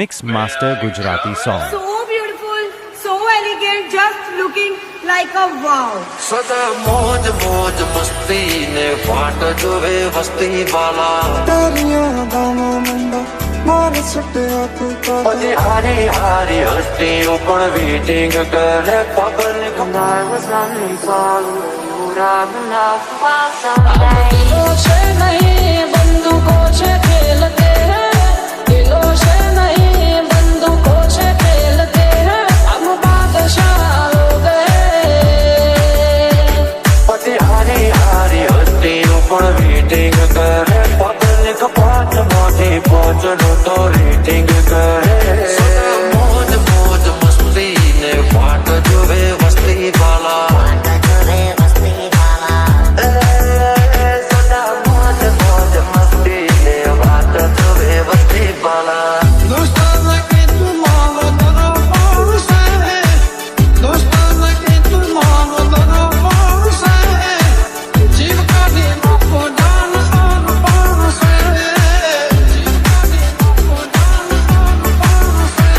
Mix Master Gujarati song. So beautiful, so elegant, just looking like a wow. सदा मौज मौज मस्ती ने फाट जोवे वस्ती वाला तेरियां दाना मंडा मार सटिया तू पति हारी हारी हस्ती ओपन वीटिंग करे public I was running for you, running off while someday. दिलों से नहीं बंदूकों से खेलते हैं, दिलों से नहीं बंदूकों से खेलते हैं, हम बादशाह हो गए। पति हारी हारी हस्ती ओपन वीटिंग करे पब्लिक पाँच मोटी पहुंच लो तो रेटिंग करे सदा मौज मौज मस्ती ने फाट जोवे वस्ती वाला सदा मौज मौज मस्ती ने फाट जोवे वस्ती वाला दोस्ताना के तू मारो दरो पार से दोस्ताना के तू मारो दरो पार से जीव का दीनों को जान आन पार से जीव का दीनों को जान आन पार से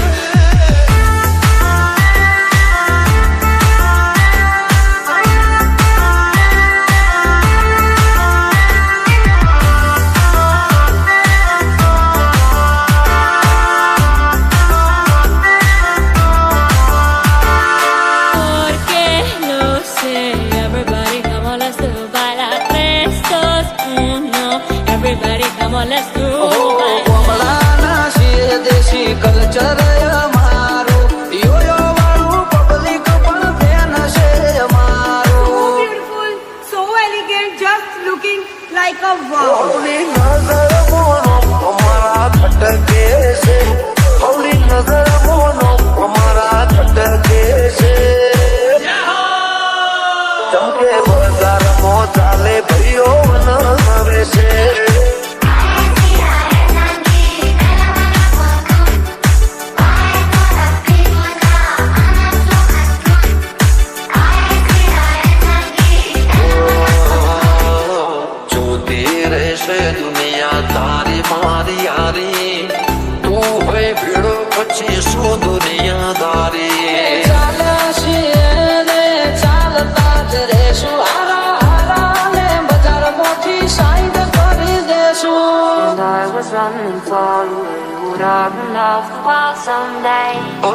Porque no sé, everybody come on, let's do baila tres, dos, uno. Everybody come on, let's do baila. કમળાના શિર દેશી કલ્ચર અમારું યોયો વાળું પબ્લિક પણ ફેન છે So અમારું beautiful, so elegant, just looking like a wow. हौली नजर mono हमारा खटके से हौली नजर मोनो हमारा खटके से चमके बाजार मो चाले भैयो मन हवे से जो तेरे से दुनिया तारी मारी यारी तू है भीड़ो पची सो दुनियादारी ચાલે છીએ ને ચાલતા જ રહેશું, હારા હારા ને બજાર મોટી સાઈડ કરી દેશું. And I was running for you, running off while someday. ओ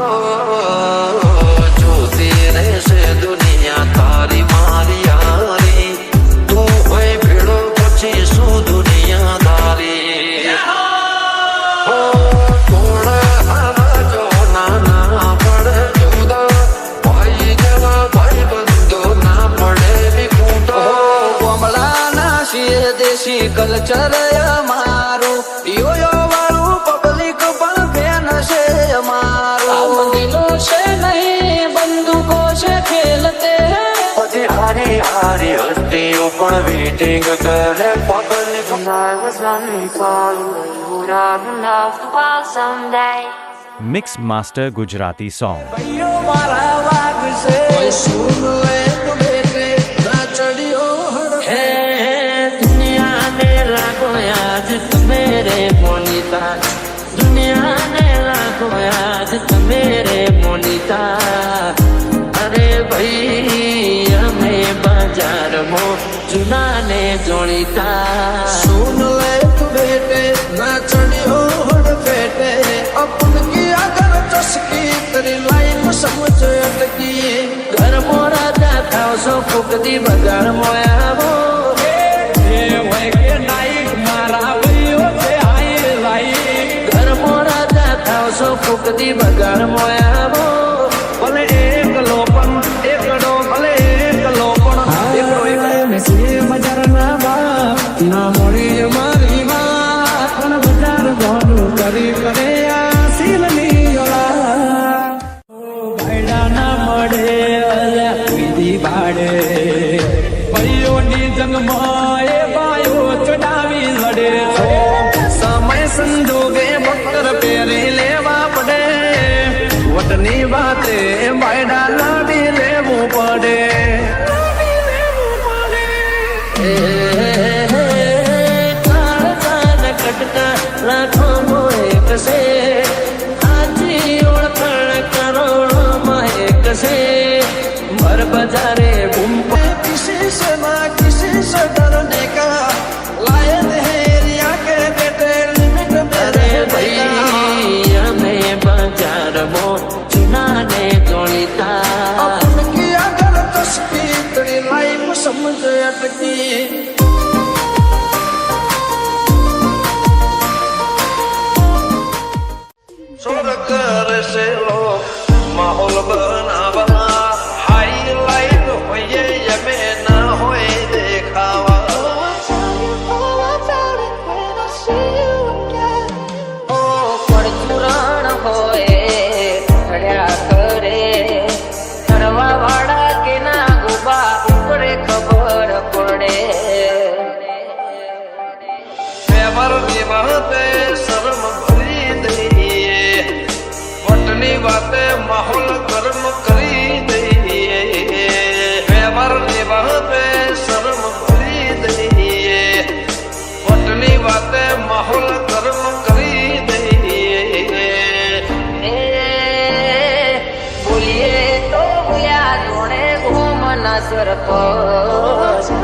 जो तेरे से दुनिया तारी मारी यारी तू है भीड़ो पची सो दुनियादारी ओ थोड़ा हवा जो नाना पड़े जुदा भाई जवा भाई बंदो ना पड़े भी कूदा કમળાના શિર દેશી કલ્ચર અમારું યોયો વાળું પબ્લિક પણ ફેન છે हम અમારું दिलों से नहीं बंदूकों से खेलते हैं. पति हारी हारी हस्तियों पण वीटिंग करे public And I was running for you, running off while someday. Mix Master Gujarati song. ભાઈઓ મારા વાગ છે કોઈ સુન લે તો બેટે ના ચડ્યો હડ है दुनिया ने लाखों आज मेरे मोनिता, दुनिया ने लाखों आज मेरे मोनिता. अरे भाई हमें बाजार मो चुना ने जोड़ीता. सुन ले तू बेटे ना चढ़ियो हड़ बेटे अपन की अगर चस्की तेरी लाइन समझ अटकी घर मोरा जाता सो फुकती बगाड़ मोया वो घर मोरा जाता सो फुकती बगाड़ मोया वो ભલે એક લોપન એકડો ભલે એક લોપન એકડો એકડો બજાર ના બાપ ના મળી મારી વાત પણ બજાર ગોનું કરી કરે આ સીલની ઓલા ભાઈડા ના મળે અલ્યા વિધિ બાડે ભાઈઓની જંગમાં એ બાયો ચડાવી લડે સમય સંજોગે બકર પહેરી લેવા પડે વટની વાતે બાયડા લાડી લેવું પડે कान कान कटका लाखों मोए कसे करसे भर बजारे घूम किसी से ना किसी से डरने का लायक है रिया के बेटे लिमिट अरे मेरे भाई भैया हमें बाजार मो चुना ने जोड़ीता अपन की अगर तस्वीर तेरी लाइफ समझ अटकी सुरकर से लो माहौल बना बना हाईलाइट होए ये में ना होए देखावा ओ परचुराण होए खड़ा करे करवा वाड़ा के ना गुबा ऊपरे खबर पड़े पेवर निभाते शर्म भरी दइए वटनी बातें माहौल गर्म करी दइए पेवर निभाते शर्म भरी दइए वटनी बातें माहौल गर्म करी दइए बोलिए तो भैया जोड़े घूम न सर पर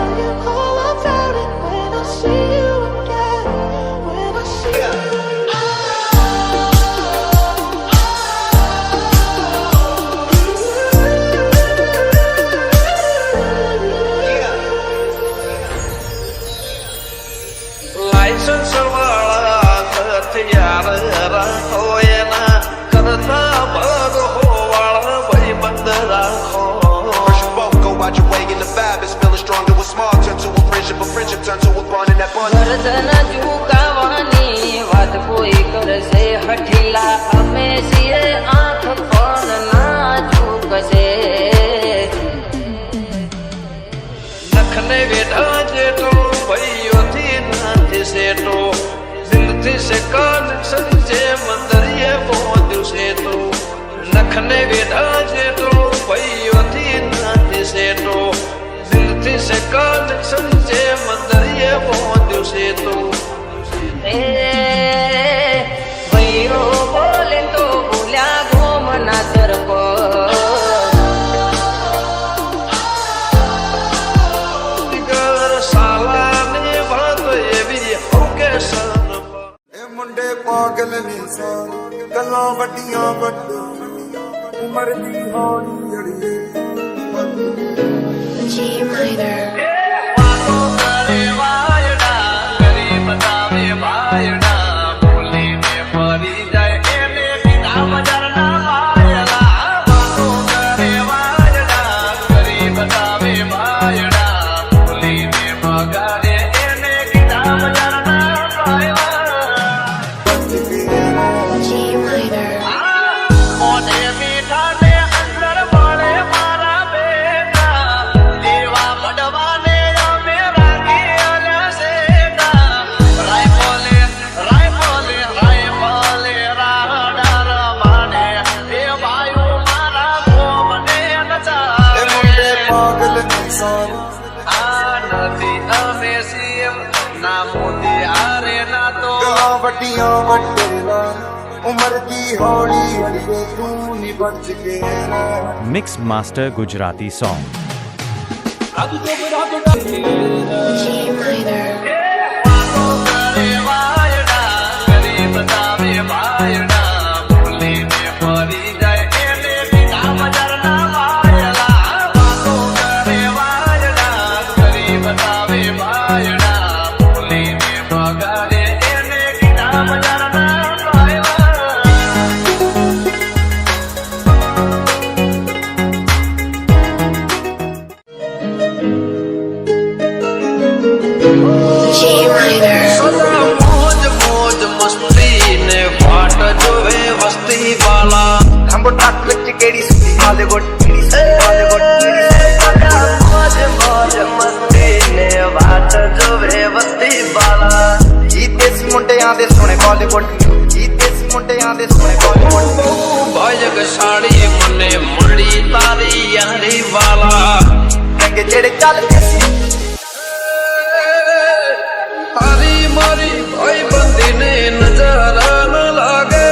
लाइसेंस वाला हथियार रखो ये ना करता बद हो वाला भाई बंद रखो First you both go out your way and the vibe is feeling stronger. A small turn to a friendship turn to a bond, and that bond. गर्दन झुकावानी વાત કોઈ કરશે હઠીલા અમે છીએ આંખ પણ ના ઝુકશે नखने बेटा जेठो भाइयों थी नाथी सेठो जिंदगी से कनेक्शन जे मंदरिए बहुत से तो नखने बेटा जेठो भाइयों थी नाथी सेठो जिंदगी से कनेक्शन जे मंदरिए बहुत से तो એ ભૈરો બોલે તો ભૂલ્યા ઘોમ ના સર પર कर साला ने बात ये भी हो के सन ਇਹ ਮੁੰਡੇ ਪਾਗਲ ਨੇ ਸਾਰੇ ਗੱਲਾਂ ਵੱਡੀਆਂ ਵੱਡੀਆਂ ਉਮਰ ਦੀ ਹੌਲੀ ਅੜੀਏ G minor. वातो करे वायड़ा गरीब दावे वायड़ा बोले में परी जाए एने बिना मजरना वायड़ा वातो करे वायड़ा गरीब दावे वायड़ा बोले में मगारे एने बिना मजरना वायड़ा G minor. ओने मीठा ने अंदर वाले मारा बेटा देवा मडवाने या मेरा किया सेटा राय बोले राडर माने ए वायु मारा घूमने नचा ਇਹ ਮੁੰਡੇ ਪਾਗਲ ਨੇ ਸਾਰੇ आनती अमेसियम ना मोती आरे ना तो ਗੱਲਾਂ ਵੱਡੀਆਂ ਵੱਡੇਲਾ ਉਮਰ ਦੀ ਹੌਲੀ ਅੜੀਏ ਤੂੰ ਨਹੀਂ ਬਚ ਕੇ ਰਹਿ Mix Master Gujarati Song. G minor. वातो करे वायड़ा गरीब दावे वायड़ा बोले में परी जाए एने बिना मजरना वायड़ा वातो करे वायड़ा गरीब दावे वायड़ा बोले में मगारे एने बिना मजरना वायड़ा G minor. सदा मौज मौज मस्ती ने फाट जोवे वस्ती वाला ਖੰਭ ਟੱਕ ਵਿੱਚ ਕਿਹੜੀ ਸੁੱਤੀ ਬਾਲੀਵੁੱਡ ਬਾਲੀਵੁੱਡ मौज मौज मस्ती ने फाट जोवे वस्ती वाला ਜੀਤੇ ਸੀ ਮੁੰਡਿਆਂ ਦੇ ਸੋਹਣੇ ਬਾਲੀਵੁੱਡ ਜੀਤੇ ਸੀ ਮੁੰਡਿਆਂ ਦੇ ਸੋਹਣੇ ਬਾਲੀਵੁੱਡ भाजक साड़ी मने मुरली तारी यारी वाला ਰੰਗ ਜਿਹੜੇ ਚੱਲਦੇ ਸੀ तारी मारी भाई बंदी ने नजरा न लागे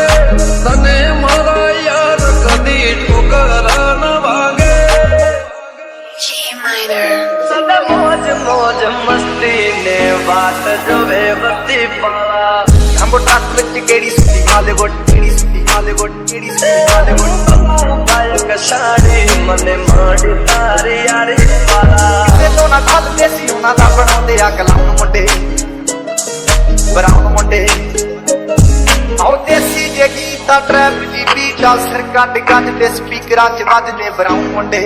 तने मारा यार कदी ठोकरा न बात जो वे बत्ती पाला अंबो ट्रक विच केड़ी सुती बॉलीवुड केड़ी सुती बॉलीवुड केड़ी सुती बॉलीवुड गायक साड़ी मने माड़ी तारी यारी पाला ते तो ना गल देसी उना दा बनाउंदे आ कलाम मुंडे ब्राउन मुंडे आओ देसी जे गीता ट्रैप दी बीट आ सिर कट गज ते स्पीकरां च वजदे ब्राउन मुंडे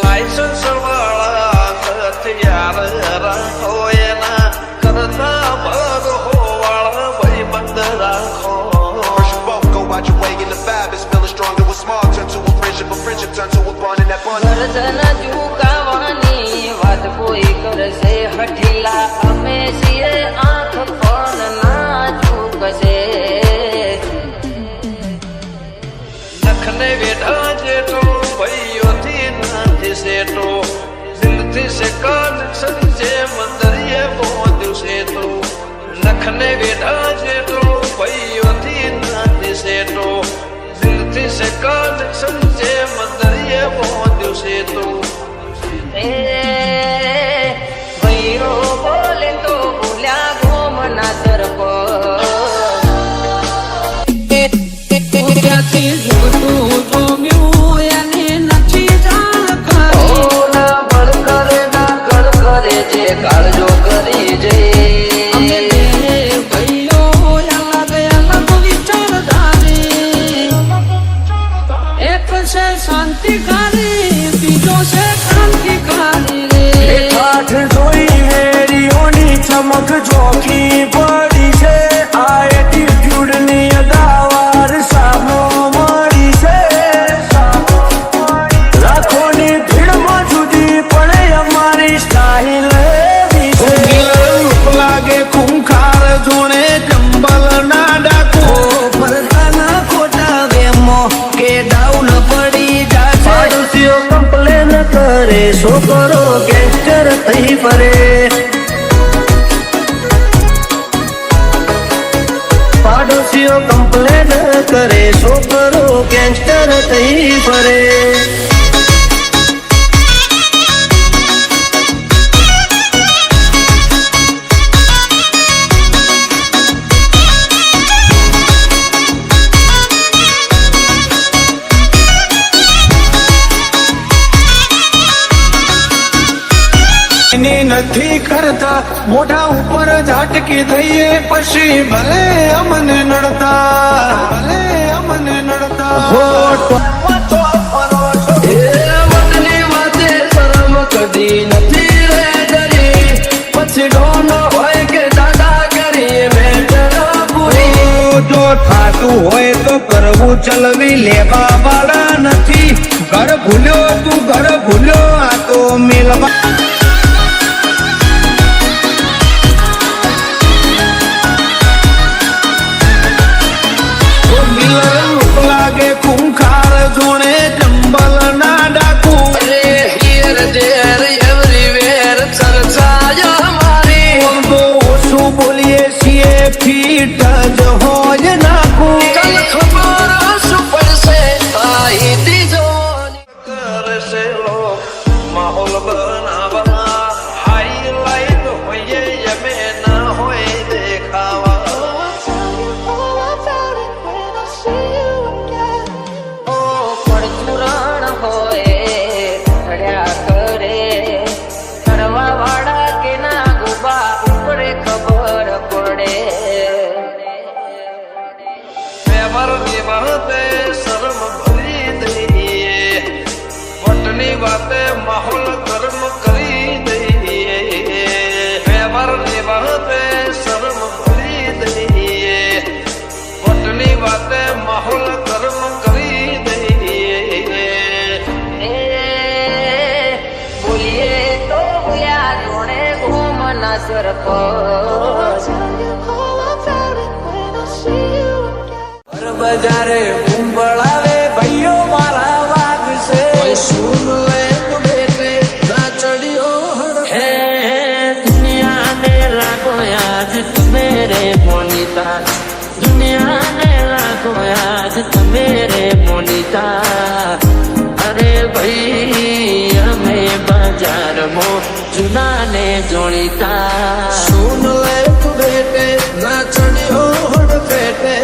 लाइसेंस वाला हथियार रखो ये ना करता बंद हो वाला भाई बंद रखो First you both go out your way and the vibe is feeling strong. It was small, turn to a friendship turn to a bond, and that bond. ગરજન ઝુકાવાની વાત કોઈ કરશે હઠીલા અમે છીએ આંખ પણ ના ઝૂકશે નખને વેઢા જેટો ભાઈઓથી નાથી સેટો દિલથી સે કનેક્શન જે મંદરીએ પહોંચ્યું છે તો નખને વેઢા જેટો ભાઈઓથી નાથી સેટો દિલથી સે કનેક્શન જે મંદરીએ પહોંચ્યું છે તો ભાઈઓ બોલે તો ભૂલ્યા ગોમના સરપંચ કાળજો કરી જઈ શાંતિકારી બીજો છે ક્રાંતિકારી રે કાઠ જોઈ વેરીઓની ચમક જોખી પડી છે આ એટીટ્યુડ ની અદાવાર સામો મળી છે લાખોની ભીડમાં જુદી પડે અમારી સ્ટાઇલ લાગે ખૂંખાર જોણે ચંબલ ના ડાકો પરદાના ખોટા વેમો કે ડાઉન પડી જાશે પાડોશીઓ કમ્પ્લેન કરે છોકરો ગેંગસ્ટર થઈ ફરે પાડોશીઓ કમ્પ્લેન કરે છોકરો ગેંગસ્ટર થઈ ફરે નથી કરતા મોઢા ઉપર ઝાટકી થઈએ પછી ભલે અમને નડતા મતની વાતે શરમ કદી નથી રે ડરી પછી ડોન હોય કે દાદા કરીએ મેટર પૂરી જો થાતું હોય તો કરવું ચલવી લેવા વાળા નથી ઘર ભૂલ્યો તું ઘર ભૂલ્યો આ તો મિલવા લાગે ખૂંખાર જોણે ચંબલ ના ડાકુ અરે હિયર દેર એવરીવેર ચર્ચા હમારી તો ઓછું બોલીએ છીએ ફીટ જ હોય નાખું કલ ખબર શું પડશે આઈ દીજો કરશે લોક માહોલ બનાવવા હાઈલાઈટ હોઈએ યમે ના હોય દેખાવા પડચુરણ હોય ચડ્યા કરે ચડવા વાળા કે ના ગુબા ઉપરે ખબર પડે વ્યવહારની વાતે શરમ ભરી દઈએ વટની વાતે માહોલ ગરમ કરી દઈએ વ્યવહારની વાતે શરમ ભરી દઈએ વટની વાતે માહોલ ગરમ કરી દઈએ બોલીએ તો બોલ્યા જોડે ઘૂમના સરપંચ બજારે કુંભળાવે ભાઈઓ મારા વાગશે સુન લે તો બેટે ના ચડ્યો હે દુનિયા ને લાગો યાદ મેરે મોનિતા દુનિયા ને લાગો યાદ મેરે મોનિતા અરે ભાઈ અમે બજાર जोड़ीता सुन ले तू बेटे नाचनी होड़ बेटे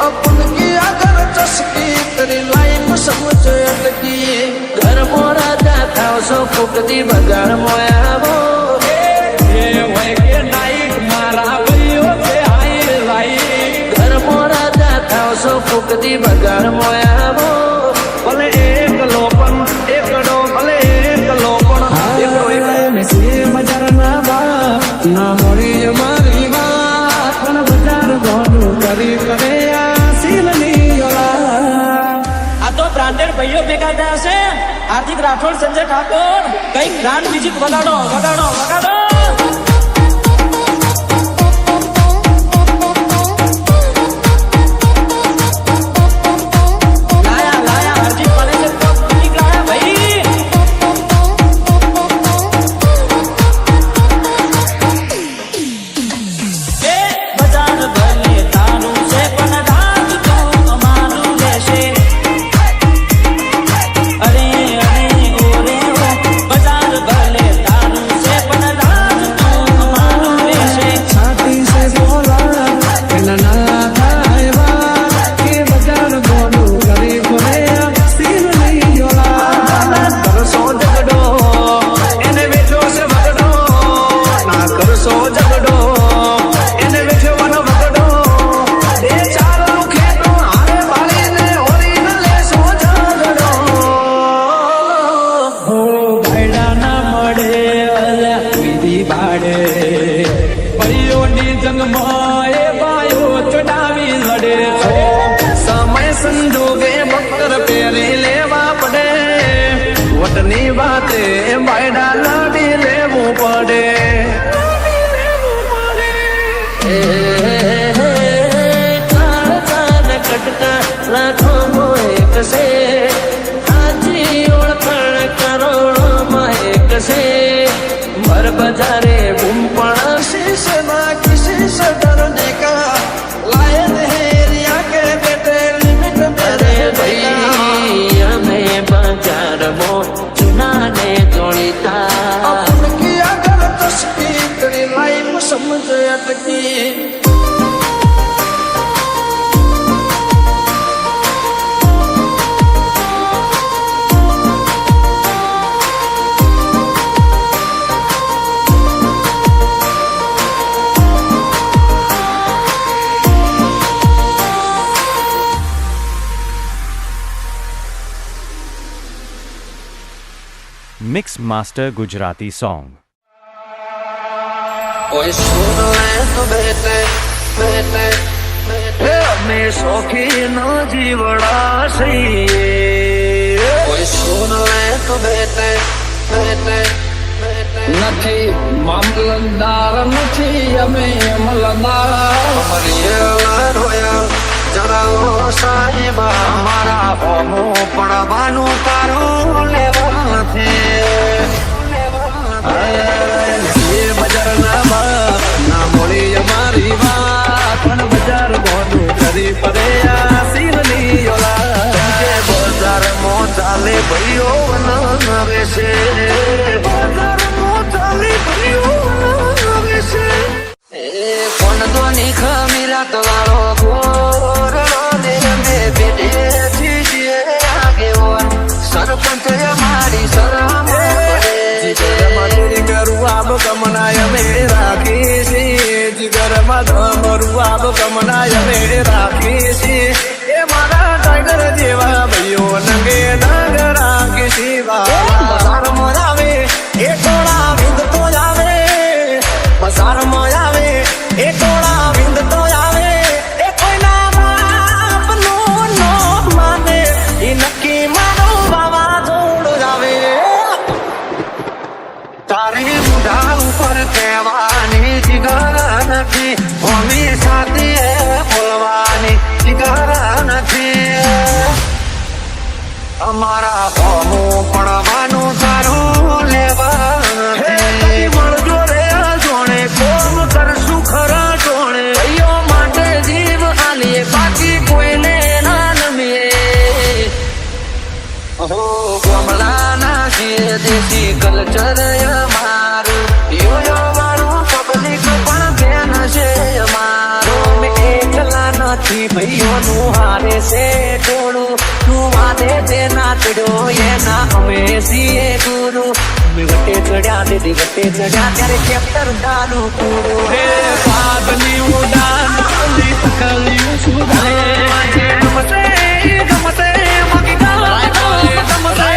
अपन की अगर चस्की तेरी लाइफ समझ अटकी घर मोरा जाता सो फुकती बगाड़ मोया वो घर मोरा जाता सो फुकती बगाड़ मोया वो ભલે એક લોપન એકડો ભલે એક લોપન બજાર ના વાત ના મળી મારી વાત પણ બજાર ગોનું કરી કરે આ સીલની ઓલા આ તો બ્રાન્ડેડ ભાઈઓ ભેગા થયા છે. હાર્દિક રાઠોડ, સંજય ઠાકોર, કઈક બ્રાન્ડ મ્યુઝિક વગાડો વગાડો વગાડો. લાયા લાયા હાર્દિક પાડે છે તો મ્યુઝિક લાયા ભાઈ. એ બજાર ભલે તારું છે પણ રાત તો અમારું રહેશે. અરે અરે ઓરે ઓ બજાર ભલે તારું છે પણ રાત તો અમારું રહેશે. છાતી સે બોલા એના ના થાય વાત કે બજાર ગોનું કરી કરે આ સીલની ઓલા કરશો ઝઘડો એને બેઠો છે વગડો ના કરશો ઝઘડો એને બેઠો વનો વગડો એ ચાલો ખેતો હારે બાળીને ઓરીને લેશો ઝઘડો હો ભાઈડા ના મળે અલ્યા વિધિ ભાડે ભાઈઓની જંગમાં એ બાયો ચડાવી લડે સમય સંજોગે બકર પહેરી લેવા પડે વટની વાતે બાયડા લાડી લેવું પડે કાળ કાન કટકા લાખો એક છે આજી ઓળખાણ કરોડોમાં એક છે ભર બજારે બૂમ પણ शीश ना किसी से डरने का लायन है रिया के बेटे लिमिट में અરે रहने का ભાઈ અમે બજારમાં ચુનાને જોડીતા अपन की अगर तस्वीर तेरी लाइफ समझ अटकी Mix Master Gujarati Song. ઓય સુન લે તો બેટે બેટે બેટે અમે શોખીન જીવડા છીએ ઓય સુન લે તો બેટે બેટે બેટે નથી મામલતદાર નથી અમે અમલદાર રોયા જરા સાહેબા મારા હોમો પડવાનું તારું લેવા નથી એ બજાર ના વાત ના મળી અમારી વાત પણ બજાર ગોનું કરી પડે આ સીલની ઓલા બજારમાં ચાલે ભાઈઓ નવે છે બજારમાં ચાલે ભાઈઓ નવે છે એ કોણ તો ની ખમીરાત વાળો ગોરડો ને અમે બેઠે છીએ આગેવાન સરપંચ મારી શરમ મજૂરી કરું આબ કમનાય અમે રાખી છીએ જીગરમાં ધમરું આબ કમનાય અમે રાખી છીએ એ મારા ટાઈગર જેવા ભાઈઓ નંગે નંગ રાખી શિવા બજારમાં આવે એ ટોળા વિંદ તો આવે બજારમાં આવે એ ટોળા વિંદ તો આવે એ કોઈના બાપનું નો માને એ નક્કી મારો વાવાઝોડું આવે તારી બુઢા ઉપર કહેવાની જીગર નથી હોમી સાથે બોલવાની જીગર નથી અમારા હોમો પડવાનું તારું લેવા નથી મળજો રે જોણે કોમ કરશું ખરા જોણે ભાઈઓ માટે જીવ આલીએ બાકી કોઈને ના નમીએ કમલા ના છીએ દેશી કલ્ચર અમારું યો મારું નથી ભાઈઓનું હારે છે ટોળું તું વાદે જે નાચડ્યો એના અમે છીએ ગુરુ અમે વટે ચડ્યા દીદી વટે ચડ્યા ત્યારે કેપ્ટર દાનું પૂરું હે સાધની ઉડાન કલિયું સુધારે ગમતે ગમતે મગી ગાય ગમતે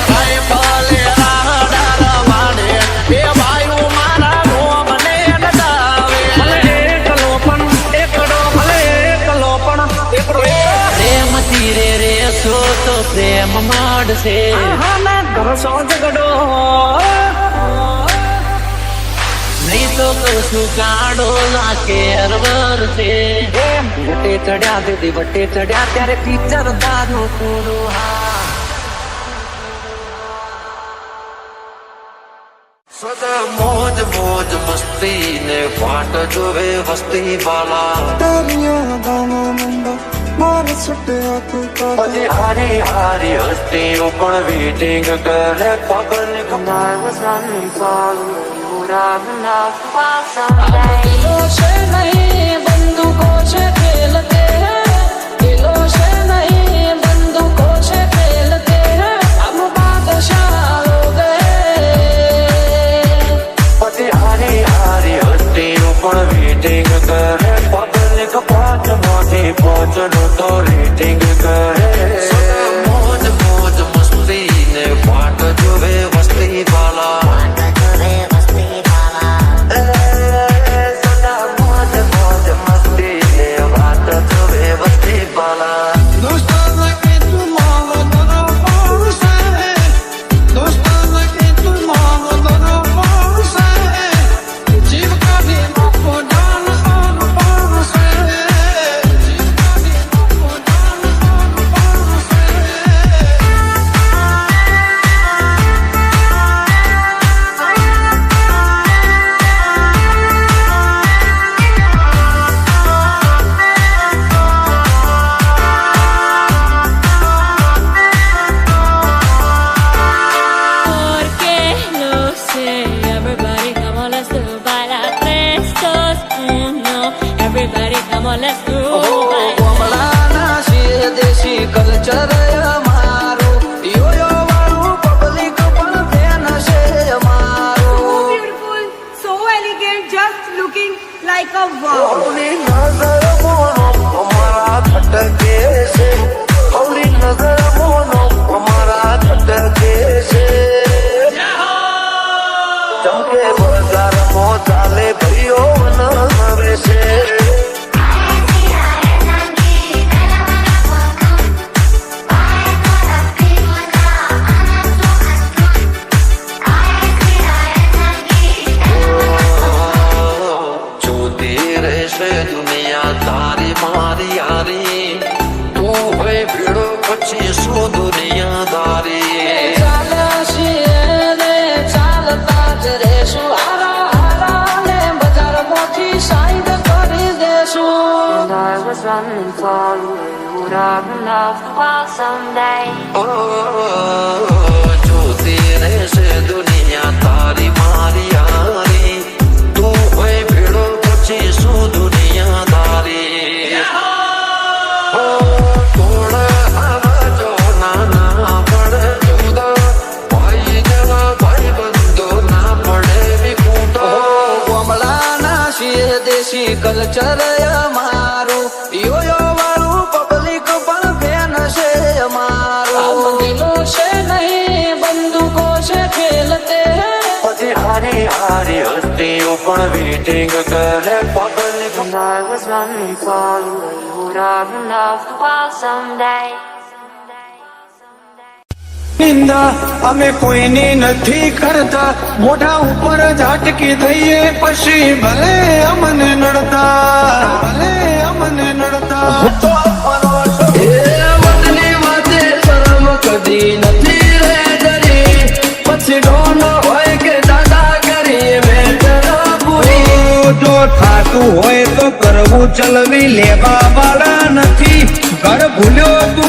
હાય પાલે રાડા વાડે એ ભાઈઓ મારા રોમને નડાવે ભલે એકલો પણ એકડો ભલે એકલો પણ એકડો પ્રેમ તીરે રે સો તો પ્રેમ માડશે હા કરશો ઝગડો નહીં તો કશું કાઢો લાકે અરવર છે વટે ચડ્યા દીદી વટે ચડ્યા ત્યારે પિક્ચર દારૂ પૂરું સદા મોજ મોજ મસ્તી ને વાટ જોવે વસ્તી વાલા હજી હારી હારી હસ્તીઓ પણ વેટિંગ કરે પબ્લિક દિલો છે નહીં બંદૂકો છે ખેલતે દિલો છે નહીં બંદૂકો છે ખેલતે હમ બાદશાહ હો ગયે હજી હારી હારી હસ્તીઓ પણ વેટિંગ કરે પબ્લિક પાંચ માંથી પાંચ નું તો રેટિંગ કરે મોજ મોજ મસ્તી ને વાટ જોવે વસ્તી વાલા दोस्ताना के तू मांगो दोनों पाँव से दोस्ताना के तू मांगो दोनों पाँव से जीव का भी मुझको डाल और पाँव से जीव का भी मुझको डाल और पाँव से Porque lo sé, everybody come on, let's do baila 3, 2, 1. Everybody come on, let's do baila. કમળાના શિર દેશી કલ્ચર અમારું યોયો વાળું પબ્લિક પણ ફેન છે So અમારું beautiful, so elegant, just looking like a wow. હવલી નજર મોનો અમારા ખટકે છે હવલી નજર મોનો અમારા ખટકે છે ચમકે બજાર મો ચાલે ભાઈઓ નવે છે જોતી રહેશે દુનિયા તારી મારી યારી તું હોય ભીડો પછી શું દુનિયાદારી ચાલ્યા છીએ ને ચાલતા જ રહેશું હારા હારા ને બજારમાંથી સાઈડ કરી દેશું જોતી રહેશે દુનિયા તારી મારી યારી તું હોય ભીડો પછી શું દુનિયાદારી થોડ આવાજો નાના પડે જુદા ભાઈ જેવા ભાઈ બંધો ના પડે વિખૂટો કમળાના શિર દેશી કલ્ચર અમારું યોયો વાળું પબ્લિક પણ ફેન છે અમારું દિલો છે નહીં બંદૂકો છે ખેલતે હજી હારી હારી હસ્તીઓ પણ વેટિંગ કરે પબ્લિક નિંદા અમે કોઈની નથી કરતા મોઢા ઉપર ઝાટકી દઈએ પછી ભલે અમને નડતા ભલે અમને નડતા વતની વાતે શરમ કદી નથી રે ડરી પછી ડોન હોય કે દાદા કરી મેટર પૂરી જો થાતું હોય તો કરવું ચલવી લેવા વાળા નથી ઘર ભૂલ્યો તું